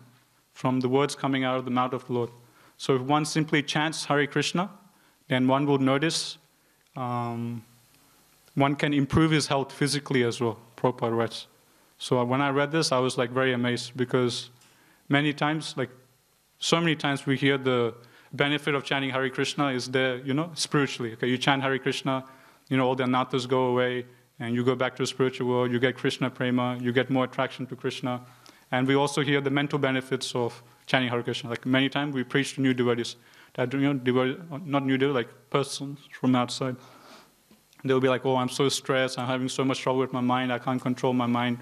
from the words coming out of the mouth of the Lord. So if one simply chants Hare Krishna, then one will notice one can improve his health physically as well, Prabhupada writes. So when I read this, I was like very amazed, because so many times we hear the benefit of chanting Hare Krishna is there, spiritually. Okay, you chant Hare Krishna, all the anathas go away, and you go back to the spiritual world, you get Krishna prema, you get more attraction to Krishna. And we also hear the mental benefits of chanting Hare Krishna. Like many times we preach to new devotees, that, not new devotees, like persons from outside. They'll be like, oh, I'm so stressed, I'm having so much trouble with my mind, I can't control my mind,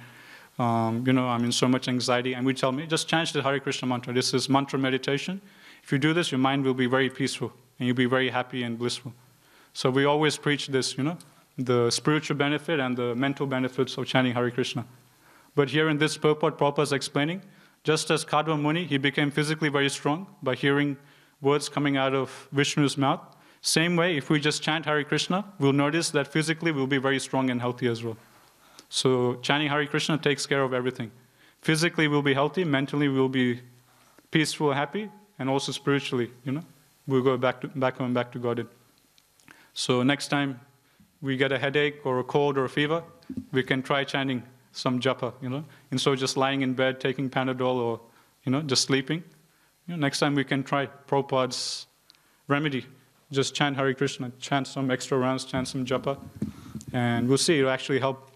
I'm in so much anxiety. And we tell me, just chant the Hare Krishna mantra. This is mantra meditation. If you do this, your mind will be very peaceful, and you'll be very happy and blissful. So we always preach this, the spiritual benefit and the mental benefits of chanting Hare Krishna. But here in this purport, Prabhupada is explaining, just as Kadma Muni, he became physically very strong by hearing words coming out of Vishnu's mouth. Same way, if we just chant Hare Krishna, we'll notice that physically we'll be very strong and healthy as well. So chanting Hare Krishna takes care of everything. Physically we'll be healthy, mentally we'll be peaceful, happy, and also spiritually, we'll go back home, back to Godhead. So next time we get a headache or a cold or a fever, we can try chanting some japa, instead of just lying in bed, taking Panadol or, just sleeping. Next time we can try Prabhupada's remedy. Just chant Hare Krishna, chant some extra rounds, chant some japa, and we'll see, it'll actually help.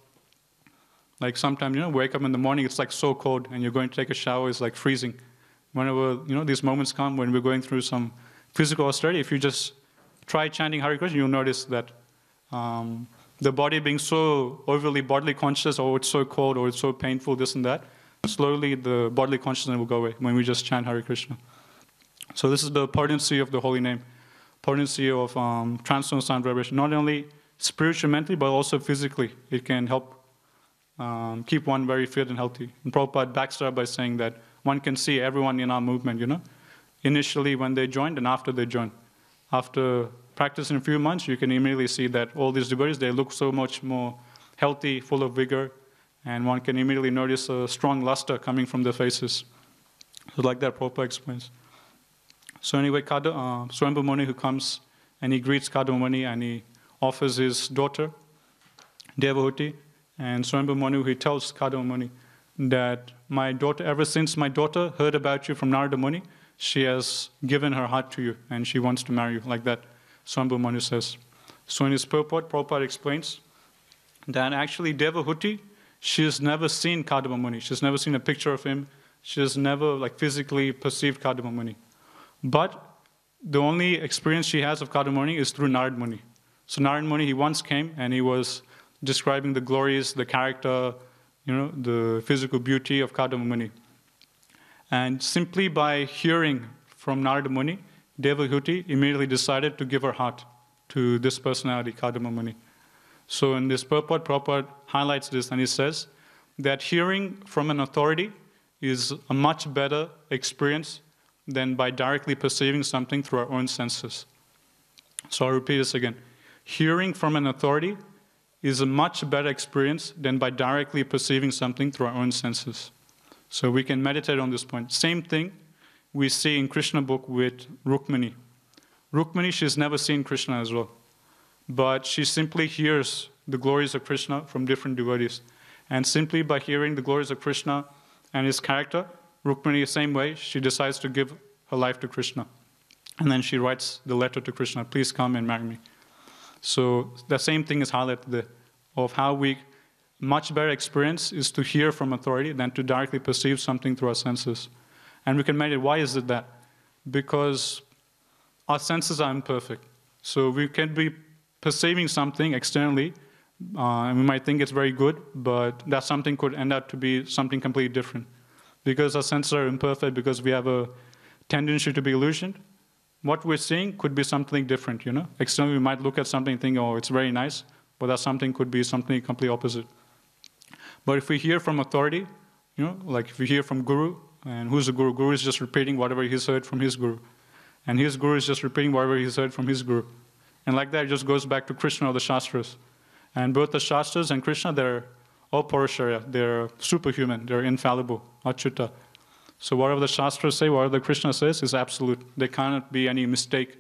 Like sometimes, wake up in the morning, it's like so cold, and you're going to take a shower, it's like freezing. Whenever, these moments come when we're going through some physical austerity, if you just try chanting Hare Krishna, you'll notice that the body being so overly bodily conscious, or it's so cold, or it's so painful, this and that, slowly the bodily consciousness will go away when we just chant Hare Krishna. So this is the potency of the holy name. Potency of transcendental sound vibration, not only spiritually, mentally, but also physically. It can help keep one very fit and healthy. And Prabhupada backs it up by saying that one can see everyone in our movement, initially when they joined and after they joined. After practicing a few months, you can immediately see that all these devotees, they look so much more healthy, full of vigor, and one can immediately notice a strong luster coming from their faces. So like that, Prabhupada explains. So anyway, Swambhu Muni who comes and he greets Kadma Muni and he offers his daughter, Devahuti, and Swambhu Muni, he tells Kadma Muni that my daughter, ever since my daughter heard about you from Narada Muni, she has given her heart to you and she wants to marry you, like that Swambhu Muni says. So in his purport, Prabhupada explains that actually Devahuti, she has never seen Kadma Muni, she's never seen a picture of him, she has never physically perceived Kadma Muni. But the only experience she has of Kadma Muni is through Narad Muni. So Narad Muni, he once came and he was describing the glories, the character, the physical beauty of Kadma Muni. And simply by hearing from Narada Muni, Devahuti immediately decided to give her heart to this personality, Kadma Muni. So in this purport, Prabhupada highlights this and he says that hearing from an authority is a much better experience than by directly perceiving something through our own senses. So I'll repeat this again. Hearing from an authority is a much better experience than by directly perceiving something through our own senses. So we can meditate on this point. Same thing we see in Krishna book with Rukmini. Rukmini, she's never seen Krishna as well. But she simply hears the glories of Krishna from different devotees. And simply by hearing the glories of Krishna and his character, Rukmini, the same way, she decides to give her life to Krishna. And then she writes the letter to Krishna, please come and marry me. So the same thing is highlighted there, of how we, much better experience is to hear from authority than to directly perceive something through our senses. And we can meditate, why is it that? Because our senses are imperfect. So we can be perceiving something externally, and we might think it's very good, but that something could end up to be something completely different. Because our senses are imperfect, because we have a tendency to be illusioned, what we're seeing could be something different, Externally, we might look at something and think, oh, it's very nice, but that something could be something completely opposite. But if we hear from authority, like if we hear from Guru, and who's the Guru? Guru is just repeating whatever he's heard from his Guru. And his Guru is just repeating whatever he's heard from his Guru. And like that, it just goes back to Krishna or the Shastras. And both the Shastras and Krishna, they're all Purusharya, they're superhuman, they're infallible, Achyuta. So whatever the Shastras say, whatever the Krishna says is absolute. There cannot be any mistake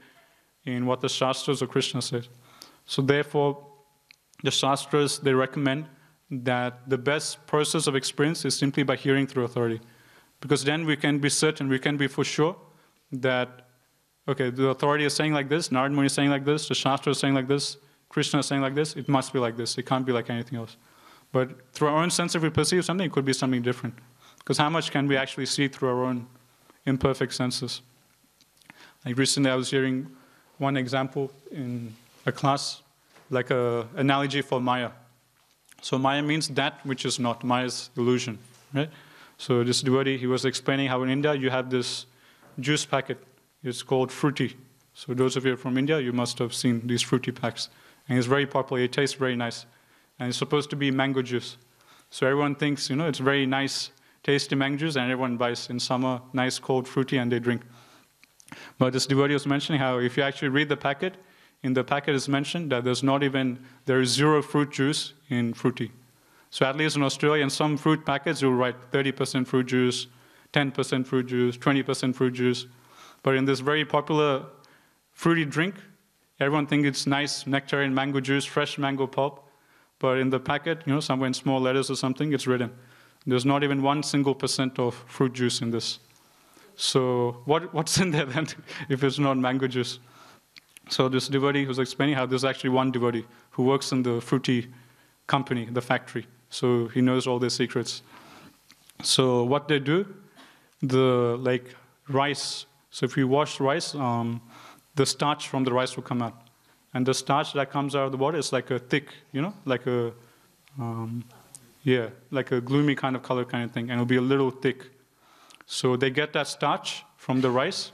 in what the Shastras or Krishna says. So therefore, the Shastras, they recommend that the best process of experience is simply by hearing through authority. Because then we can be certain, we can be for sure that, okay, the authority is saying like this, Narad Muni is saying like this, the Shastra is saying like this, Krishna is saying like this, it must be like this. It can't be like anything else. But through our own sense, if we perceive something, it could be something different. Because how much can we actually see through our own imperfect senses? Like recently I was hearing one example in a class, like an analogy for Maya. So Maya means that which is not. Maya is illusion, right? So this devotee, he was explaining how in India you have this juice packet. It's called fruity. So those of you from India, you must have seen these fruity packs. And it's very popular. It tastes very nice. And it's supposed to be mango juice. So everyone thinks, it's very nice, tasty mango juice, and everyone buys in summer nice cold fruity and they drink. But this devotee was mentioning how if you actually read the packet, in the packet is mentioned that there is zero fruit juice in fruity. So at least in Australia, in some fruit packets, you'll write 30% fruit juice, 10% fruit juice, 20% fruit juice. But in this very popular fruity drink, everyone thinks it's nice nectarine mango juice, fresh mango pulp. But in the packet, somewhere in small letters or something, it's written, there's not even 1 single % of fruit juice in this. So what's in there then if it's not mango juice? So this devotee was explaining how there's actually one devotee who works in the fruity company, the factory. So he knows all their secrets. So what they do, rice. So if you wash rice, the starch from the rice will come out. And the starch that comes out of the water is like a thick, like a gloomy kind of color kind of thing. And it'll be a little thick. So they get that starch from the rice,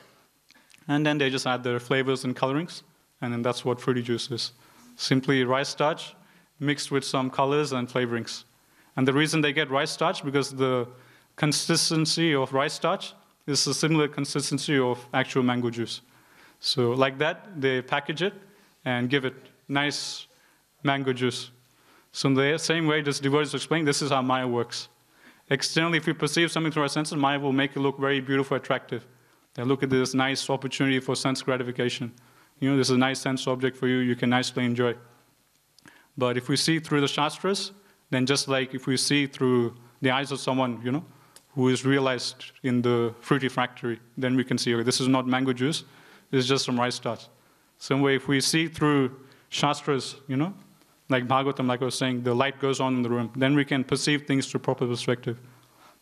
and then they just add their flavors and colorings, and then that's what fruity juice is. Simply rice starch mixed with some colors and flavorings. And the reason they get rice starch, because the consistency of rice starch is a similar consistency of actual mango juice. So like that, they package it and give it nice mango juice. So in the same way, this devotee is explaining, this is how Maya works. Externally, if we perceive something through our senses, Maya will make it look very beautiful, attractive. They look at this nice opportunity for sense gratification. This is a nice sense object for you, you can nicely enjoy. But if we see through the Shastras, then just like if we see through the eyes of someone, who is realized in the fruity factory, then we can see, okay, this is not mango juice, this is just some rice starch. Same way, if we see through Shastras, like Bhagavatam, like I was saying, the light goes on in the room, then we can perceive things through proper perspective.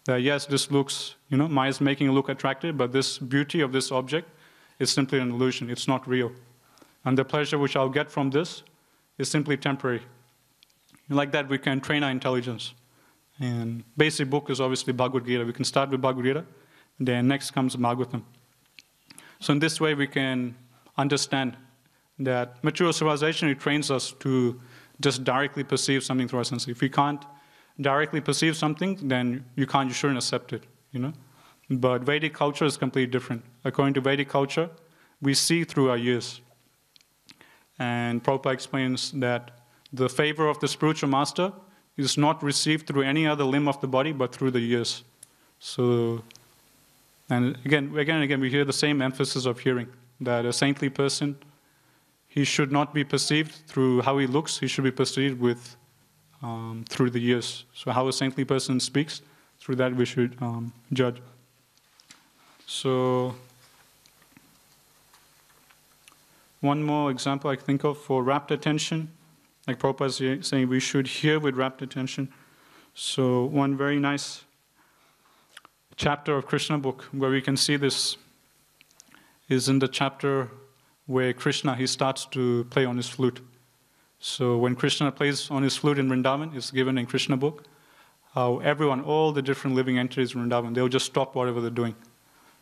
Yes, this looks, Maya is making it look attractive, but this beauty of this object is simply an illusion. It's not real. And the pleasure which I'll get from this is simply temporary. Like that, we can train our intelligence. And basic book is obviously Bhagavad Gita. We can start with Bhagavad Gita, and then next comes Bhagavatam. So in this way, we can understand that mature civilization, it trains us to just directly perceive something through our senses. If we can't directly perceive something, then you shouldn't accept it, But Vedic culture is completely different. According to Vedic culture, we see through our ears. And Prabhupada explains that the favor of the spiritual master is not received through any other limb of the body, but through the ears. So, and again, we hear the same emphasis of hearing, that a saintly person, he should not be perceived through how he looks, he should be perceived with through the ears. So how a saintly person speaks, through that we should judge. So one more example I think of for rapt attention, like Prabhupada is saying we should hear with rapt attention. So one very nice chapter of Krishna book where we can see this is in the chapter where Krishna, he starts to play on his flute. So when Krishna plays on his flute in Vrindavan, it's given in Krishna book, how everyone, all the different living entities in Vrindavan, they'll just stop whatever they're doing.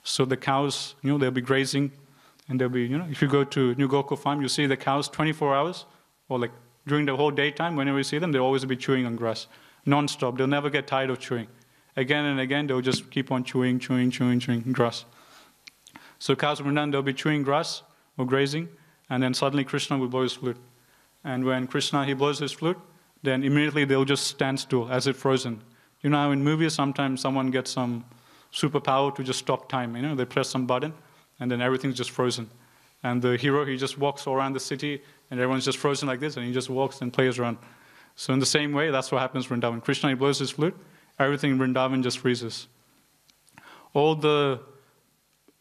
So the cows, they'll be grazing, and they'll be, if you go to New Gokul farm, you see the cows 24 hours, or like during the whole daytime, whenever you see them, they'll always be chewing on grass, non-stop. They'll never get tired of chewing. Again and again, they'll just keep on chewing grass. So cows in Vrindavan, they'll be chewing grass or grazing, and then suddenly Krishna will blow his flute. And when Krishna, he blows his flute, then immediately they'll just stand still, as if frozen. You know how in movies sometimes someone gets some superpower to just stop time, they press some button, and then everything's just frozen. And the hero, he just walks all around the city, and everyone's just frozen like this, and he just walks and plays around. So in the same way, that's what happens in Vrindavan. Krishna, he blows his flute, everything in Vrindavan just freezes. All the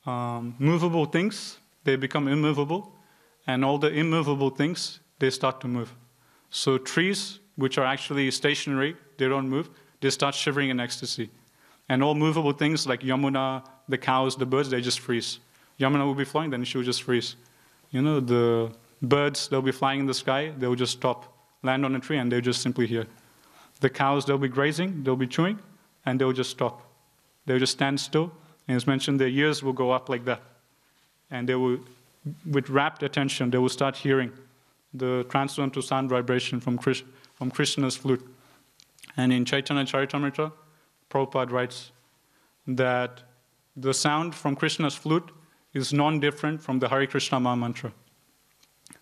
movable things, they become immovable, and all the immovable things, they start to move. So trees, which are actually stationary, they don't move, they start shivering in ecstasy. And all movable things like Yamuna, the cows, the birds, they just freeze. Yamuna will be flying, then she will just freeze. The birds, they'll be flying in the sky, they'll just stop, land on a tree, and they'll just simply hear. The cows, they'll be grazing, they'll be chewing, and they'll just stop. They'll just stand still, and as mentioned, their ears will go up like that. And they will, with rapt attention, they will start hearing the transcendental sound vibration from Krishna's flute. And in Chaitanya Charitamrita, Prabhupada writes that the sound from Krishna's flute is non-different from the Hare Krishna Maha Mantra.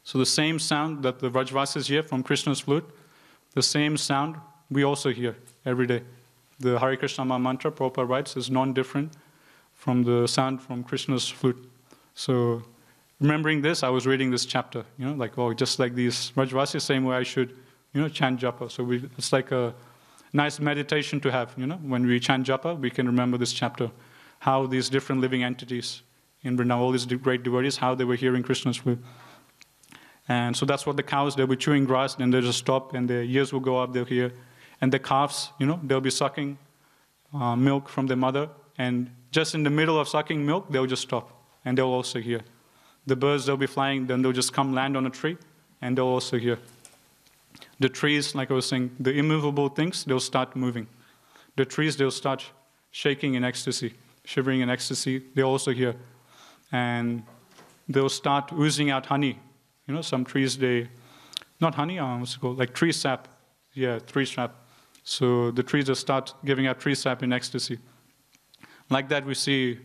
So the same sound that the Vrajvasis hear from Krishna's flute, the same sound we also hear every day. The Hare Krishna Maha Mantra, Prabhupada writes, is non-different from the sound from Krishna's flute. So remembering this, I was reading this chapter, just like these Vrajvasis, same way I should, chant japa. So it's like a nice meditation to have, when we chant japa, we can remember this chapter, how these different living entities in Vrindavan, all these great devotees, how they were hearing Krishna's flute. And so that's what the cows, they'll be chewing grass, then they'll just stop, and their ears will go up, they'll hear. And the calves, they'll be sucking milk from their mother, and just in the middle of sucking milk, they'll just stop, and they'll also hear. The birds, they'll be flying, then they'll just come land on a tree, and they'll also hear. The trees, like I was saying, the immovable things, they'll start moving. The trees, they'll start shaking in ecstasy, shivering in ecstasy, they'll also hear. And they'll start oozing out honey. Some trees, not honey, what's it called? Like tree sap. Yeah, tree sap. So the trees will start giving out tree sap in ecstasy. Like that, we see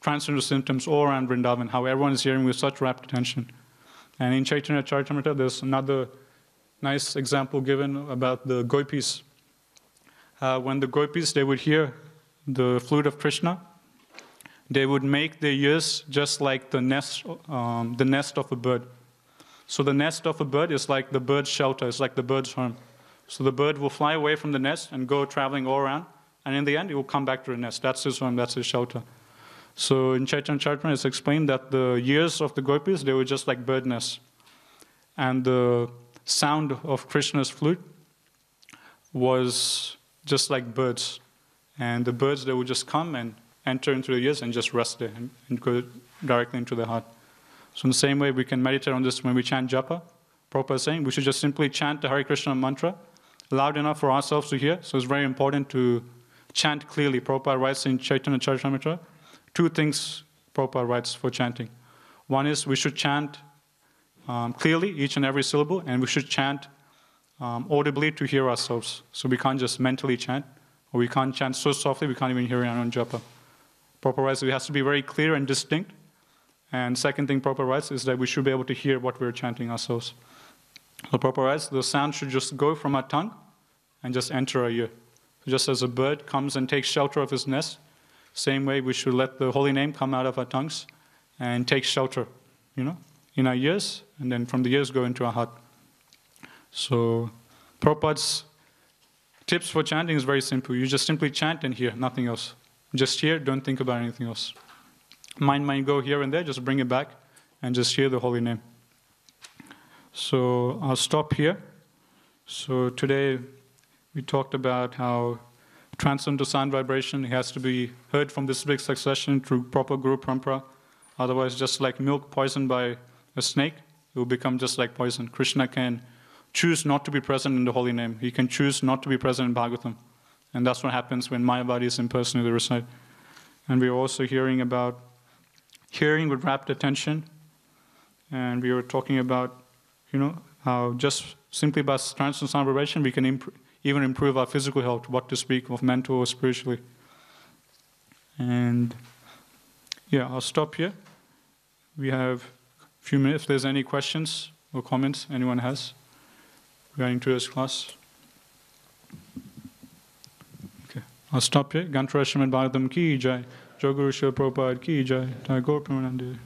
transcendental symptoms all around Vrindavan, how everyone is hearing with such rapt attention. And in Chaitanya Charitamrita, there's another nice example given about the gopis. When the gopis, they would hear the flute of Krishna, they would make their ears just like the nest of a bird. So the nest of a bird is like the bird's shelter, it's like the bird's home. So the bird will fly away from the nest and go traveling all around, and in the end, it will come back to the nest. That's his home, that's his shelter. So in Chaitanya Charitamrita, it's explained that the ears of the gopis, they were just like bird nests. And the sound of Krishna's flute was just like birds. And the birds, they would just come and enter into the ears and just rest there and go directly into the heart. So in the same way, we can meditate on this when we chant japa. Prabhupada is saying we should just simply chant the Hare Krishna mantra loud enough for ourselves to hear. So it's very important to chant clearly. Prabhupada writes in Chaitanya Charitamrita, 2 things Prabhupada writes for chanting. One is we should chant clearly each and every syllable, and we should chant audibly to hear ourselves. So we can't just mentally chant, or we can't chant so softly we can't even hear our own japa. Prabhupada writes it has to be very clear and distinct. And second thing Prabhupada writes is that we should be able to hear what we're chanting ourselves. So Prabhupada writes the sound should just go from our tongue and just enter our ear. So just as a bird comes and takes shelter of his nest, same way we should let the holy name come out of our tongues and take shelter, in our ears, and then from the ears go into our heart. So Prabhupada's tips for chanting is very simple. You just simply chant and hear, nothing else. Just hear, don't think about anything else. Mind might go here and there, just bring it back and just hear the holy name. So I'll stop here. So today we talked about how transcendental sound vibration has to be heard from this big succession through proper Guru Parampara. Otherwise, just like milk poisoned by a snake, it will become just like poison. Krishna can choose not to be present in the holy name. He can choose not to be present in Bhagavatam. And that's what happens when Mayavadi is impersonally recite. And we are also hearing about hearing with rapt attention. And we were talking about, how just simply by transcendental sound vibration, we can even improve our physical health, what to speak of mental or spiritually. And yeah, I'll stop here. We have a few minutes. If there's any questions or comments anyone has regarding today's class. Okay, I'll stop here. Gantra Srimad Bhagvatam ki jai. Joguru Srila Prabhupada ki jai. Tagore Premanande.